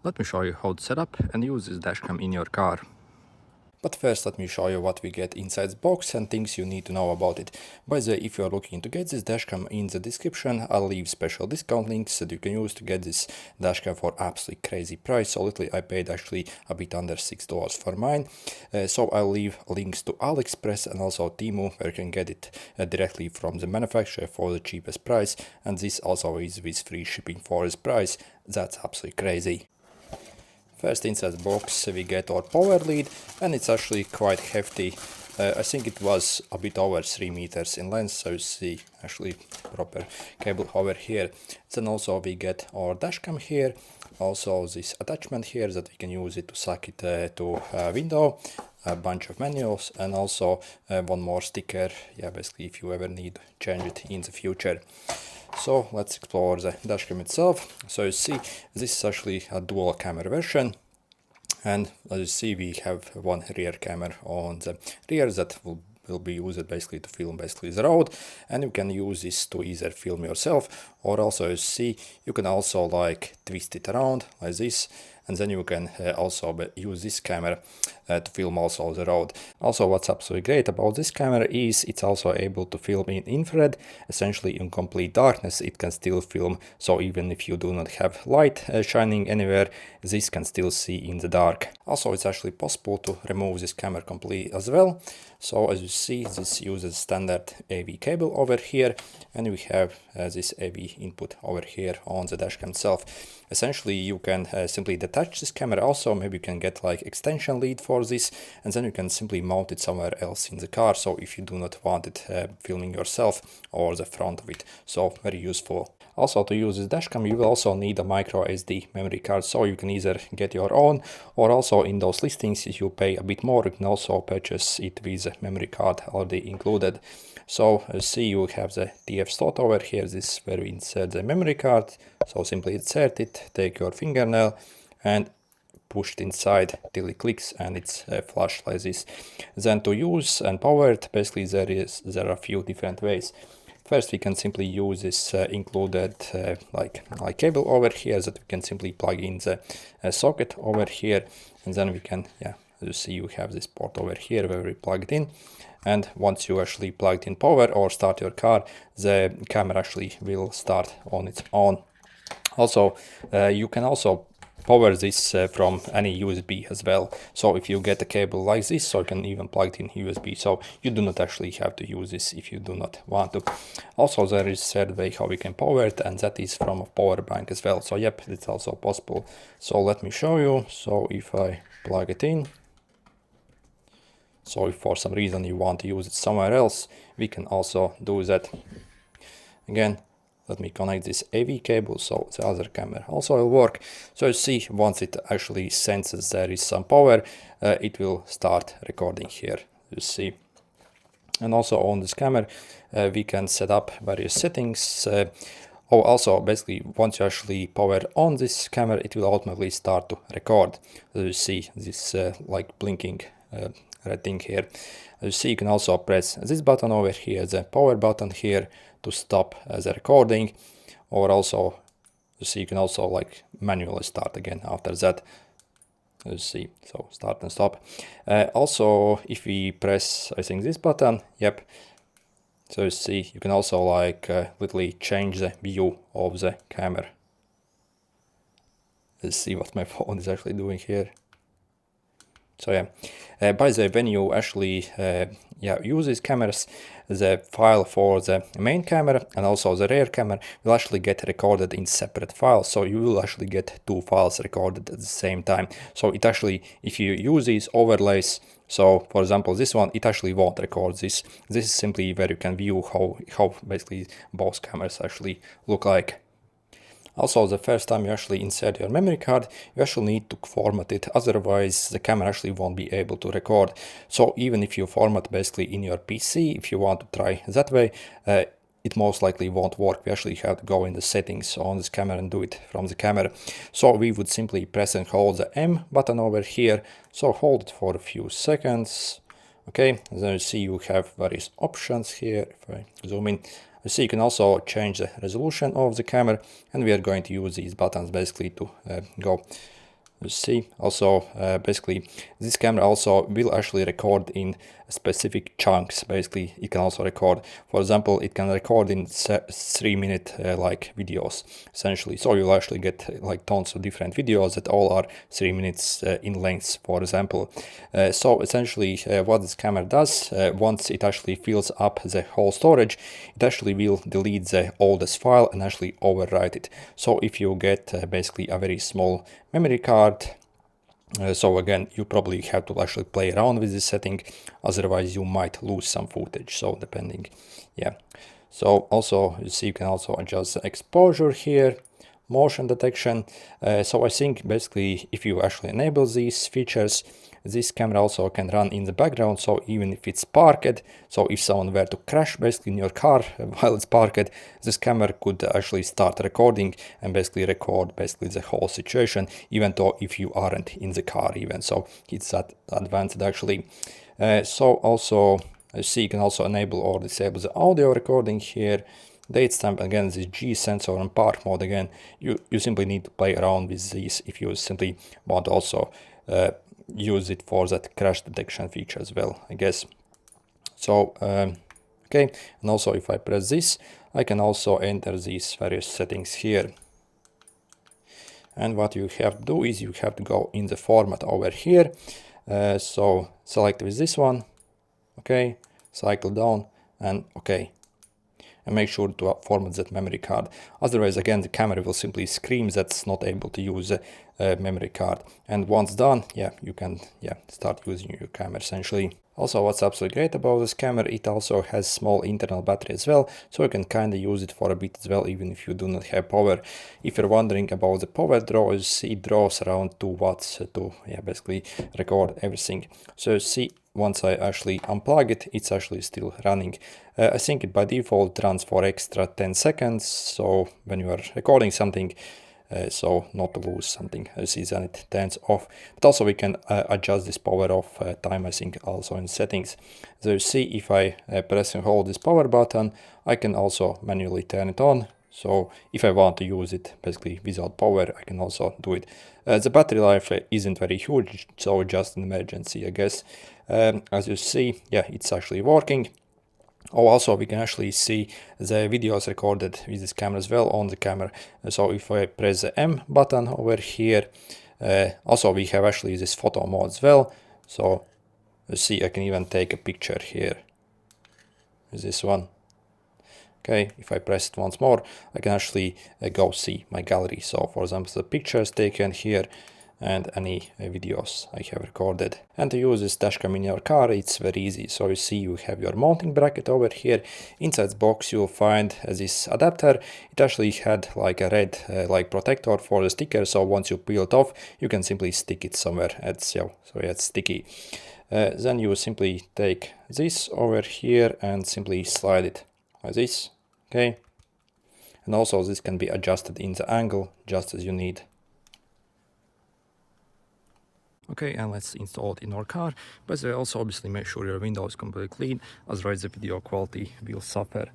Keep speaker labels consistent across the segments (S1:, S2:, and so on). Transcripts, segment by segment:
S1: Let me show you how to set up and use this dashcam in your car. But first let me show you what we get inside the box and things you need to know about it. By the way, if you are looking to get this dashcam, in the description I'll leave special discount links that you can use to get this dashcam for absolutely crazy price. So literally I paid actually a bit under $6 for mine. So I'll leave links to AliExpress and also Temu where you can get it directly from the manufacturer for the cheapest price, and this also is with free shipping for this price. That's absolutely crazy. First, inside the box we get our power lead, and it's actually quite hefty. I think it was a bit over 3 meters in length, so you see actually proper cable over here. Then also we get our dashcam here, also this attachment here that we can use it to suck it to a window, a bunch of manuals, and also one more sticker, yeah, basically if you ever need to change it in the future. So let's explore the dashcam itself. So you see this is actually a dual camera version, and as you see we have one rear camera on the rear that will be used basically to film basically the road, and you can use this to either film yourself, or also you see you can also like twist it around like this, and then you can also use this camera to film also the road. Also, what's absolutely great about this camera is it's also able to film in infrared, essentially in complete darkness it can still film, so even if you do not have light shining anywhere, this can still see in the dark. Also, it's actually possible to remove this camera completely as well. So as you see, this uses standard AV cable over here, and we have this AV input over here on the dashcam itself. Essentially you can simply detach this camera. Also maybe you can get like extension lead for this, and then you can simply mount it somewhere else in the car, so if you do not want it filming yourself or the front of it. So very useful. Also, to use this dashcam you will also need a micro SD memory card, so you can either get your own, or also in those listings if you pay a bit more you can also purchase it with a memory card already included. So see, you have the TF slot over here, this is where we insert the memory card. So simply insert it, take your fingernail and push it inside till it clicks and it's flushed like this. Then to use and power it, basically there are a few different ways. First, we can simply use this included like cable over here that we can simply plug in the socket over here, and then we can, yeah, as you see you have this port over here where we plug it in, and once you actually plugged in power or start your car, the camera actually will start on its own. Also, you can also power this from any USB as well. So if you get a cable like this, so you can even plug it in USB, so you do not actually have to use this if you do not want to. Also, there is a third way how we can power it, and that is from a power bank as well. So yep, it's also possible. So let me show you. So if I plug it in, so if for some reason you want to use it somewhere else, we can also do that. Again, let me connect this AV cable so the other camera also will work. So you see, once it actually senses there is some power, it will start recording here, you see. And also on this camera we can set up various settings. Also basically once you actually power on this camera, it will automatically start to record. As you see this like blinking red thing here. As you see, you can also press this button over here, the power button here, to stop the recording, or also you see you can also like manually start again after that. As you see, so start and stop. Also if we press, I think, this button, yep, so you see you can also like literally change the view of the camera. Let's see what my phone is actually doing here. So yeah, by the way, when you actually use these cameras, the file for the main camera and also the rear camera will actually get recorded in separate files. So you will actually get two files recorded at the same time. So it actually, if you use these overlays, so for example this one, it actually won't record this. This is simply where you can view how basically both cameras actually look like. Also, the first time you actually insert your memory card, you actually need to format it, otherwise the camera actually won't be able to record. So even if you format basically in your PC, if you want to try that way, it most likely won't work. We actually have to go in the settings on this camera and do it from the camera. So we would simply press and hold the M button over here. So hold it for a few seconds. Okay, then you see you have various options here. If I zoom in, you see you can also change the resolution of the camera, and we are going to use these buttons basically to go You see, also basically this camera also will actually record in specific chunks. Basically it can also record, for example, it can record in 3-minute like videos essentially, so you'll actually get like tons of different videos that all are 3 minutes in length, for example. So essentially what this camera does, once it actually fills up the whole storage, it actually will delete the oldest file and actually overwrite it. So if you get basically a very small memory card, so again, you probably have to actually play around with this setting, otherwise you might lose some footage, so depending, yeah. So also, you see, you can also adjust the exposure here, motion detection. So I think basically if you actually enable these features, this camera also can run in the background, so even if it's parked, so if someone were to crash basically in your car while it's parked, this camera could actually start recording and basically record basically the whole situation, even though if you aren't in the car even. So it's that advanced actually. So also, see, you can also enable or disable the audio recording here. Date stamp, again, this G sensor and park mode, again, you simply need to play around with these if you simply want to also use it for that crash detection feature as well, I guess. So okay, and also if I press this, I can also enter these various settings here. And what you have to do is you have to go in the format over here. So select with this one, okay, cycle down and okay. And make sure to format that memory card. Otherwise, again, the camera will simply scream that's not able to use a memory card. And once done, yeah, you can start using your camera essentially. Also, what's absolutely great about this camera, it also has small internal battery as well, so you can kind of use it for a bit as well, even if you do not have power. If you're wondering about the power draw, you see it draws around 2 watts to basically record everything. So you see, once I actually unplug it, it's actually still running. I think it by default runs for extra 10 seconds, so when you are recording something, so not to lose something, you see then it turns off. But also we can adjust this power off time, I think, also in settings. So you see, if I press and hold this power button, I can also manually turn it on. So if I want to use it basically without power, I can also do it. The battery life isn't very huge, so just an emergency, I guess. As you see, yeah, it's actually working. Oh, also we can actually see the videos recorded with this camera as well on the camera. So if I press the M button over here, also we have actually this photo mode as well. So you see, I can even take a picture here with this one. Okay, if I press it once more, I can actually go see my gallery. So for example, the pictures taken here and any videos I have recorded. And to use this dashcam in your car, it's very easy. So you see, you have your mounting bracket over here. Inside the box you'll find this adapter. It actually had like a red like protector for the sticker, so once you peel it off, you can simply stick it somewhere. It's it's sticky. Then you simply take this over here and simply slide it like this. Okay, and also this can be adjusted in the angle just as you need. Okay, and let's install it in our car, but also obviously make sure your window is completely clean, otherwise the video quality will suffer.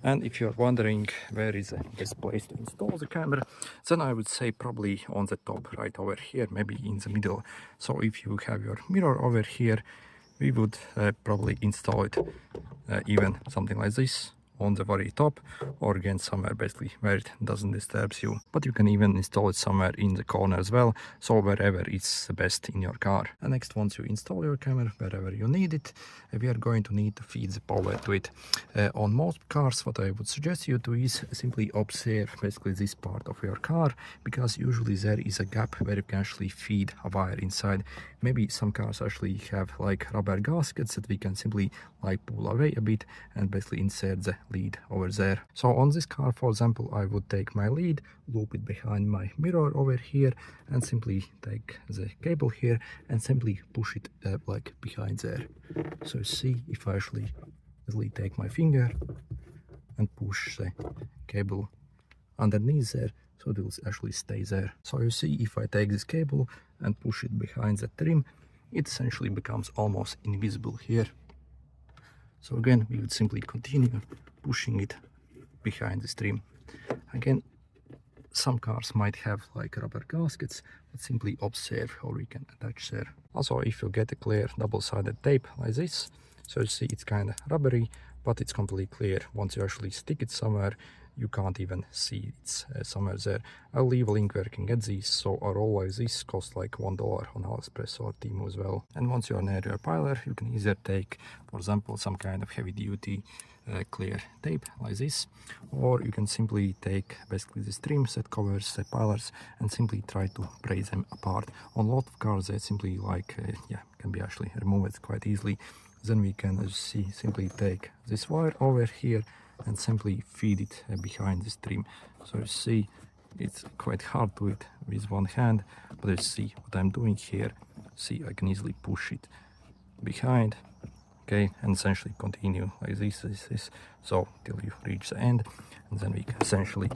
S1: And if you're wondering where is the best place to install the camera, then I would say probably on the top right over here, maybe in the middle. So if you have your mirror over here, we would probably install it even something like this on the very top, or again somewhere basically where it doesn't disturb you. But you can even install it somewhere in the corner as well, so wherever it's the best in your car. And next, once you install your camera wherever you need it, we are going to need to feed the power to it. On most cars, what I would suggest you to is simply observe basically this part of your car, because usually there is a gap where you can actually feed a wire inside. Maybe some cars actually have like rubber gaskets that we can simply like pull away a bit and basically insert the lead over there. So on this car, for example, I would take my lead, loop it behind my mirror over here, and simply take the cable here and simply push it like behind there. So see, if I actually easily take my finger and push the cable underneath there, so it will actually stay there. So you see, if I take this cable and push it behind the trim, it essentially becomes almost invisible here. So again, we would simply continue pushing it behind the trim. Again, some cars might have like rubber gaskets, but simply observe how we can attach there. Also, if you get a clear double-sided tape like this, so you see it's kind of rubbery, but it's completely clear. Once you actually stick it somewhere, you can't even see it's somewhere there. I'll leave a link where you can get these. So a roll like this costs like $1 on AliExpress or Temu as well. And once you are near your piler, you can either take, for example, some kind of heavy-duty clear tape like this, or you can simply take basically the trims that covers the pilers and simply try to brace them apart. On a lot of cars, they simply like can be actually removed quite easily. Then we can, as you see, simply take this wire over here and simply feed it behind this trim. So you see, it's quite hard to do it with one hand, but you see what I'm doing here. See, I can easily push it behind, okay, and essentially continue like this, so till you reach the end, and then we can essentially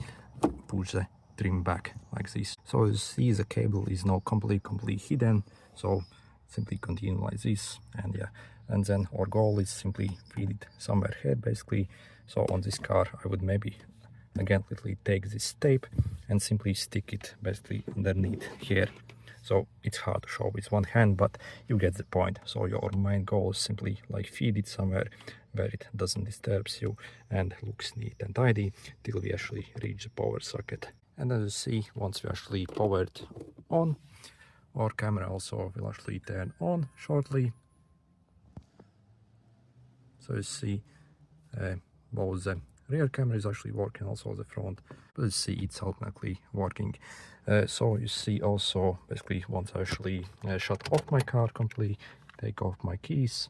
S1: push the trim back like this. So you see, the cable is now completely hidden, so simply continue like this, and then our goal is simply feed it somewhere here basically. So on this car I would maybe again literally take this tape and simply stick it basically underneath here. So it's hard to show with one hand, but you get the point. So your main goal is simply like feed it somewhere where it doesn't disturb you and looks neat and tidy till we actually reach the power socket. And as you see, once we actually powered on, our camera also will actually turn on shortly. So you see both the rear camera is actually working, also the front, but you see it's automatically working. So you see also basically once I actually shut off my car completely, take off my keys,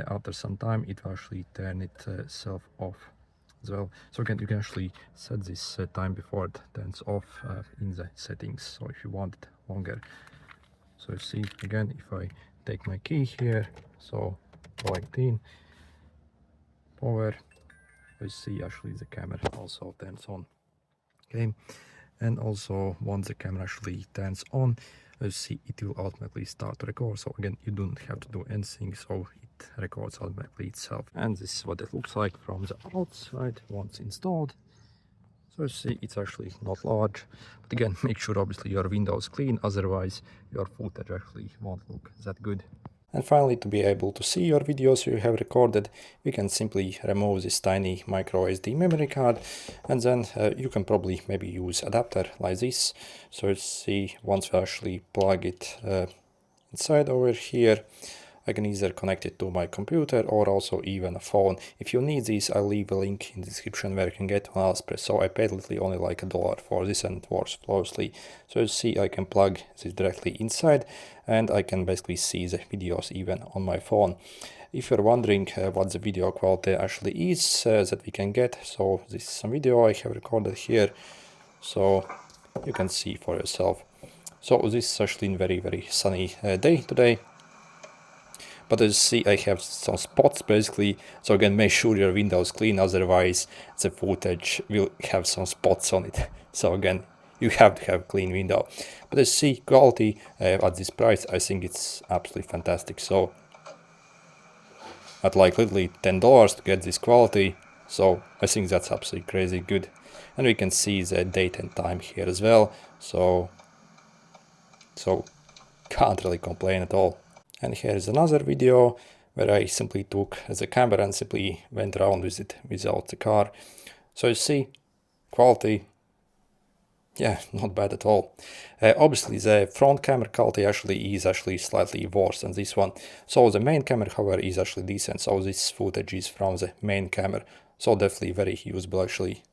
S1: after some time it will actually turn itself off as well. So again, you can actually set this time before it turns off in the settings, so if you want it longer. So you see again, if I take my key here, so plugged in, power, you see actually the camera also turns on, okay. And also once the camera actually turns on, you see it will automatically start to record. So again, you don't have to do anything, so it records automatically itself. And this is what it looks like from the outside once installed. So you see it's actually not large, but again, make sure obviously your window is clean, otherwise your footage actually won't look that good. And finally, to be able to see your videos you have recorded, we can simply remove this tiny micro SD memory card, and then you can probably maybe use adapter like this. So you see, once we actually plug it inside over here, I can either connect it to my computer or also even a phone. If you need this, I'll leave a link in the description where you can get on AliExpress. So I paid literally only like $1 for this and it works flawlessly. So you see, I can plug this directly inside and I can basically see the videos even on my phone. If you're wondering what the video quality actually is that we can get, so this is some video I have recorded here, so you can see for yourself. So this is actually a very sunny day today. But as you see, I have some spots basically, so again, make sure your window is clean, otherwise the footage will have some spots on it. So again, you have to have a clean window. But as you see, quality at this price, I think it's absolutely fantastic. So at like literally $10 to get this quality, so I think that's absolutely crazy good. And we can see the date and time here as well, so can't really complain at all. And here is another video where I simply took the camera and simply went around with it without the car. So you see, quality, yeah, not bad at all. Obviously the front camera quality is actually slightly worse than this one. So the main camera, however, is actually decent. So this footage is from the main camera. So definitely very usable actually.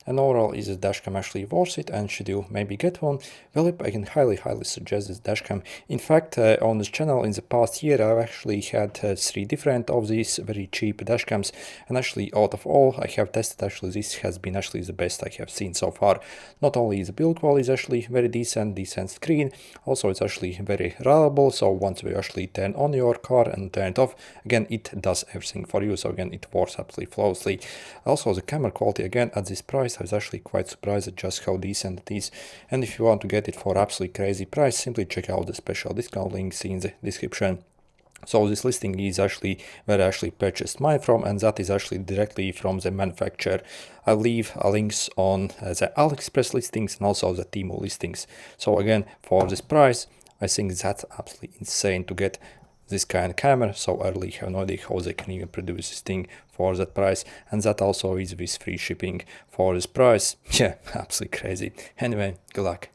S1: And overall, is this dashcam actually worth it, and should you maybe get one? Well, I can highly suggest this dashcam. In fact, on this channel in the past year I've actually had 3 different of these very cheap dashcams, and actually out of all I have tested, actually this has been actually the best I have seen so far. Not only is the build quality is actually very decent screen, also it's actually very reliable, so once we actually turn on your car and turn it off, again it does everything for you, so again it works absolutely flawlessly. Also the camera quality, again at this price, I was actually quite surprised at just how decent it is. And if you want to get it for absolutely crazy price, simply check out the special discount links in the description. So this listing is actually where I actually purchased mine from, and that is actually directly from the manufacturer. I'll leave links on the AliExpress listings and also the Temu listings. So again, for this price, I think that's absolutely insane to get this kind of camera so early. I have no idea how they can even produce this thing for that price, and that also is with free shipping for this price. Yeah, absolutely crazy. Anyway, good luck.